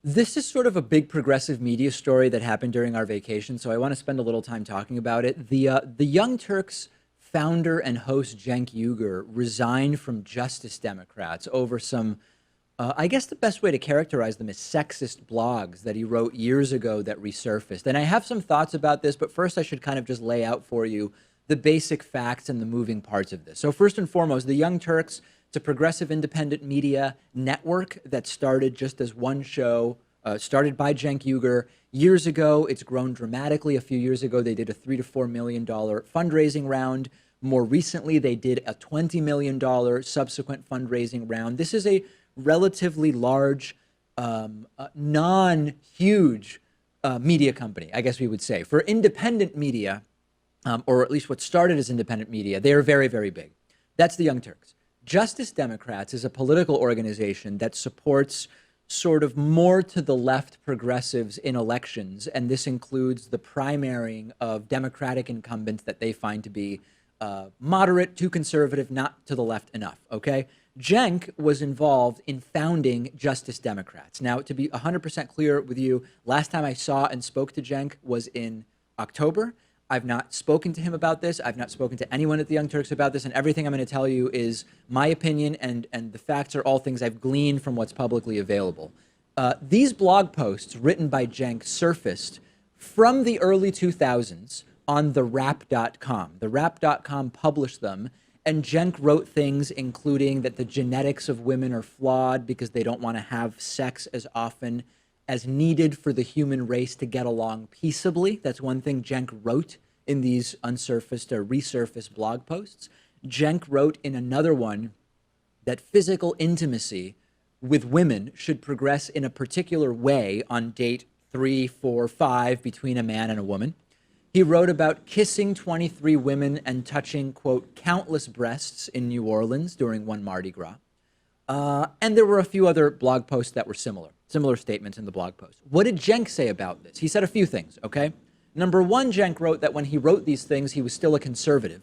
This is sort of a big progressive media story that happened during our vacation, so I want to spend a little time talking about it. The Young Turks founder and host Cenk Uygur resigned from Justice Democrats over some, I guess the best way to characterize them is sexist blogs that he wrote years ago that resurfaced. And I have some thoughts about this, but first I should kind of just lay out for you the basic facts and the moving parts of this. So first and foremost, the Young Turks, it's a progressive independent media network that started just as one show, started by Cenk Uygur years ago. It's grown dramatically. A few years ago, they did a $3 to $4 million fundraising round. More recently, they did a $20 million subsequent fundraising round. This is a relatively large, non-huge media company, I guess we would say. For independent media, or at least what started as independent media, they are very, very big. That's the Young Turks. Justice Democrats is a political organization that supports sort of more to the left progressives in elections, and this includes the primarying of Democratic incumbents that they find to be moderate to conservative, not to the left enough, okay? Cenk was involved in founding Justice Democrats. Now, to be 100% clear with you, last time I saw and spoke to Cenk was in October. I've not spoken to him about this. I've not spoken to anyone at the Young Turks about this, and everything I'm going to tell you is my opinion, and the facts are all things I've gleaned from what's publicly available. These blog posts written by Cenk surfaced from the early 2000s on therap.com. Therap.com published them, and Cenk wrote things including that the genetics of women are flawed because they don't want to have sex as often as needed for the human race to get along peaceably. That's one thing Cenk wrote in these unsurfaced or resurfaced blog posts. Cenk wrote in another one that physical intimacy with women should progress in a particular way on date 3, 4, 5 between a man and a woman. He wrote about kissing 23 women and touching, quote, countless breasts in New Orleans during one Mardi Gras. And there were a few other blog posts that were similar statements in the blog post. What did Cenk say about this? He said a few things, okay? Number one, Cenk wrote that when he wrote these things, he was still a conservative,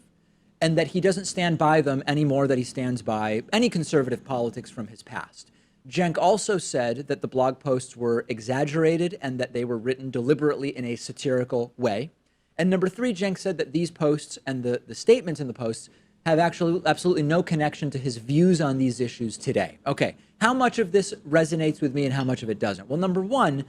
and that he doesn't stand by them any more than he stands by any conservative politics from his past. Cenk also said that the blog posts were exaggerated and that they were written deliberately in a satirical way. And number three, Cenk said that these posts and the statements in the posts have actually absolutely no connection to his views on these issues today. Okay, how much of this resonates with me and how much of it doesn't? Well, number one,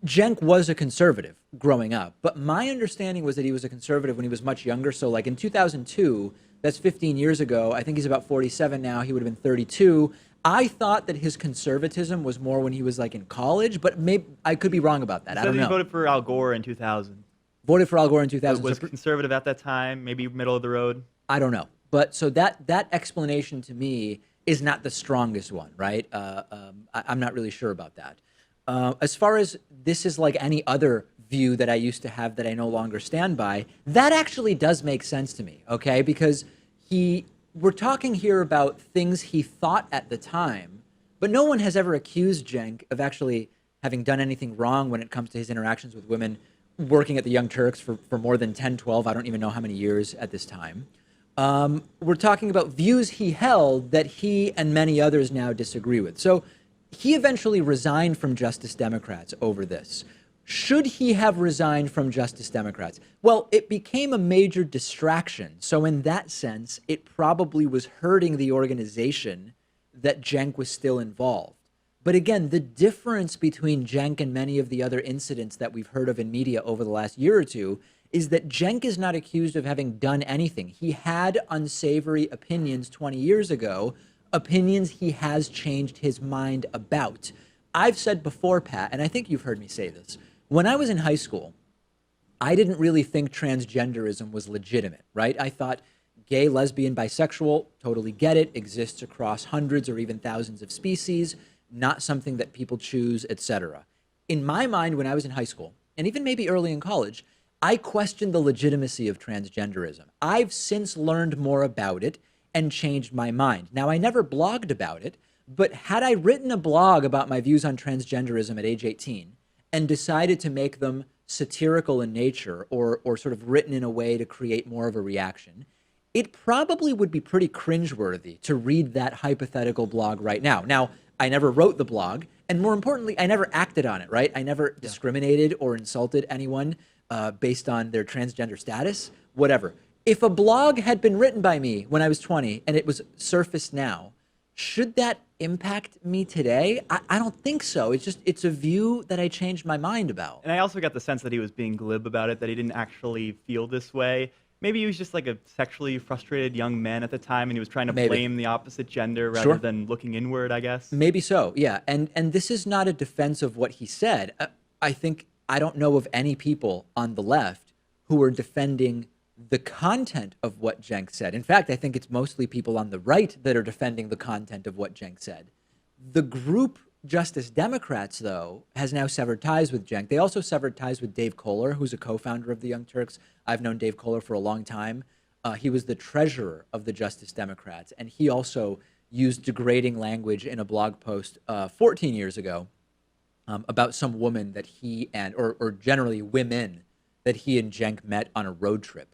Cenk was a conservative growing up, but my understanding was that he was a conservative when he was much younger. So like in 2002, that's 15 years ago, I think he's about 47 now, he would have been 32. I thought that his conservatism was more when he was like in college, but maybe I could be wrong about that. I don't know. He voted for Al Gore in 2000. Voted for Al Gore in 2000. Was conservative at that time, maybe middle of the road. I don't know. But so that explanation to me is not the strongest one, right? I'm not really sure about that. As far as this is like any other view that I used to have that I no longer stand by, that actually does make sense to me, okay? Because we're talking here about things he thought at the time, but no one has ever accused Cenk of actually having done anything wrong when it comes to his interactions with women, working at the Young Turks for more than 10, 12, I don't even know how many years at this time. We're talking about views he held that he and many others now disagree with. So he eventually resigned from Justice Democrats over this. Should he have resigned from Justice Democrats? Well, it became a major distraction. So in that sense, it probably was hurting the organization that Cenk was still involved. But again, the difference between Cenk and many of the other incidents that we've heard of in media over the last year or two is that Cenk is not accused of having done anything. He had unsavory opinions 20 years ago, opinions he has changed his mind about. I've said before, Pat, and I think you've heard me say this, when I was in high school, I didn't really think transgenderism was legitimate, right? I thought gay, lesbian, bisexual, totally get it, exists across hundreds or even thousands of species, not something that people choose, etc. In my mind, when I was in high school, and even maybe early in college, I questioned the legitimacy of transgenderism. I've since learned more about it and changed my mind. Now, I never blogged about it, but had I written a blog about my views on transgenderism at age 18 and decided to make them satirical in nature or sort of written in a way to create more of a reaction, it probably would be pretty cringeworthy to read that hypothetical blog right now. Now, I never wrote the blog. And more importantly, I never acted on it, right? I never discriminated or insulted anyone based on their transgender status, whatever. If a blog had been written by me when I was 20 and it was surfaced now, should that impact me today? I don't think so. It's a view that I changed my mind about. And I also got the sense that he was being glib about it, that he didn't actually feel this way. Maybe he was just like a sexually frustrated young man at the time, and he was trying to blame the opposite gender rather than looking inward, I guess. Maybe so, yeah. And this is not a defense of what he said. I don't know of any people on the left who are defending the content of what Cenk said. In fact, I think it's mostly people on the right that are defending the content of what Cenk said. The group Justice Democrats, though, has now severed ties with Cenk. They also severed ties with Dave Kohler, who's a co-founder of the Young Turks. I've known Dave Kohler for a long time. He was the treasurer of the Justice Democrats, and he also used degrading language in a blog post 14 years ago about some woman that he and, or generally women, that he and Cenk met on a road trip.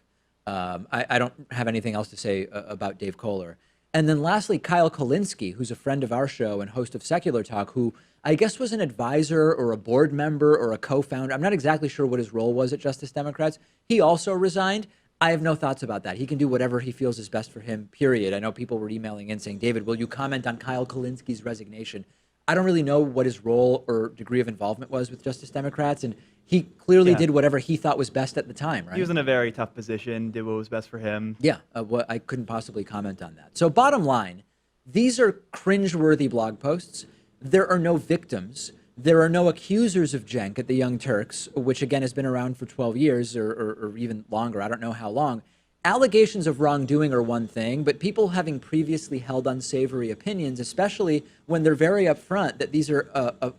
I don't have anything else to say about Dave Kohler. And then lastly, Kyle Kolinsky, who's a friend of our show and host of Secular Talk, who I guess was an advisor or a board member or a co-founder. I'm not exactly sure what his role was at Justice Democrats. He also resigned. I have no thoughts about that. He can do whatever he feels is best for him, period. I know people were emailing in saying, David, will you comment on Kyle Kolinsky's resignation? I don't really know what his role or degree of involvement was with Justice Democrats, and he clearly did whatever he thought was best at the time, right? He was in a very tough position, did what was best for him. Yeah, I couldn't possibly comment on that. So bottom line, these are cringeworthy blog posts. There are no victims. There are no accusers of Cenk at the Young Turks, which again has been around for 12 years or even longer. I don't know how long. Allegations of wrongdoing are one thing, but people having previously held unsavory opinions, especially when they're very upfront that these are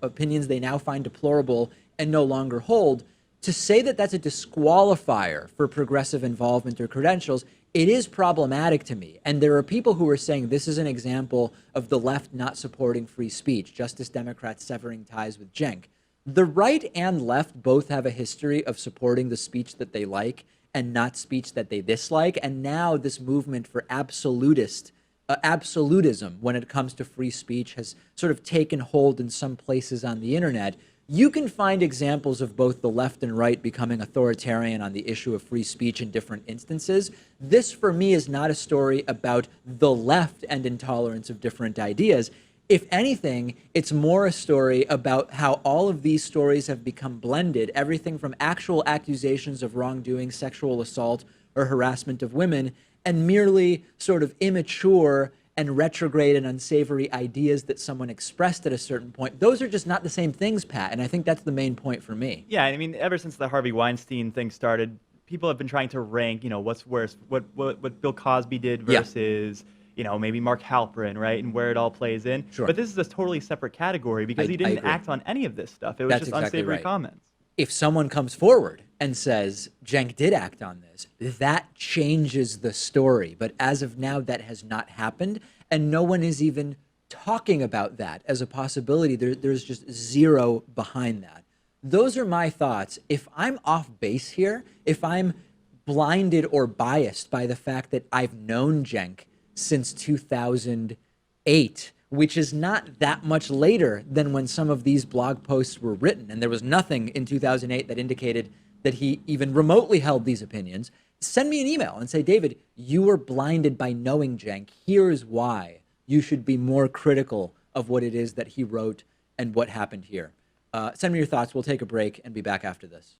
opinions they now find deplorable and no longer hold, to say that that's a disqualifier for progressive involvement or credentials, it is problematic to me. And there are people who are saying this is an example of the left not supporting free speech, Justice Democrats severing ties with Cenk. The right and left both have a history of supporting the speech that they like and not speech that they dislike. And now this movement for absolutism when it comes to free speech has sort of taken hold in some places on the internet. You can find examples of both the left and right becoming authoritarian on the issue of free speech in different instances. This, for me, is not a story about the left and intolerance of different ideas. If anything, it's more a story about how all of these stories have become blended, everything from actual accusations of wrongdoing, sexual assault, or harassment of women, and merely sort of immature and retrograde and unsavory ideas that someone expressed at a certain point. Those are just not the same things, Pat, and I think that's the main point for me. Yeah, I mean, ever since the Harvey Weinstein thing started, people have been trying to rank, what's worse, what Bill Cosby did versus, maybe Mark Halperin, right, and where it all plays in. Sure. But this is a totally separate category because he didn't act on any of this stuff. It was just exactly unsavory right. comments. If someone comes forward and says, Cenk did act on this, that changes the story. But as of now, that has not happened. And no one is even talking about that as a possibility. There's just zero behind that. Those are my thoughts. If I'm off base here, if I'm blinded or biased by the fact that I've known Cenk since 2008, which is not that much later than when some of these blog posts were written, and there was nothing in 2008 that indicated that he even remotely held these opinions, send me an email and say, David, you were blinded by knowing Cenk. Here's why you should be more critical of what it is that he wrote and what happened here. Send me your thoughts. We'll take a break and be back after this.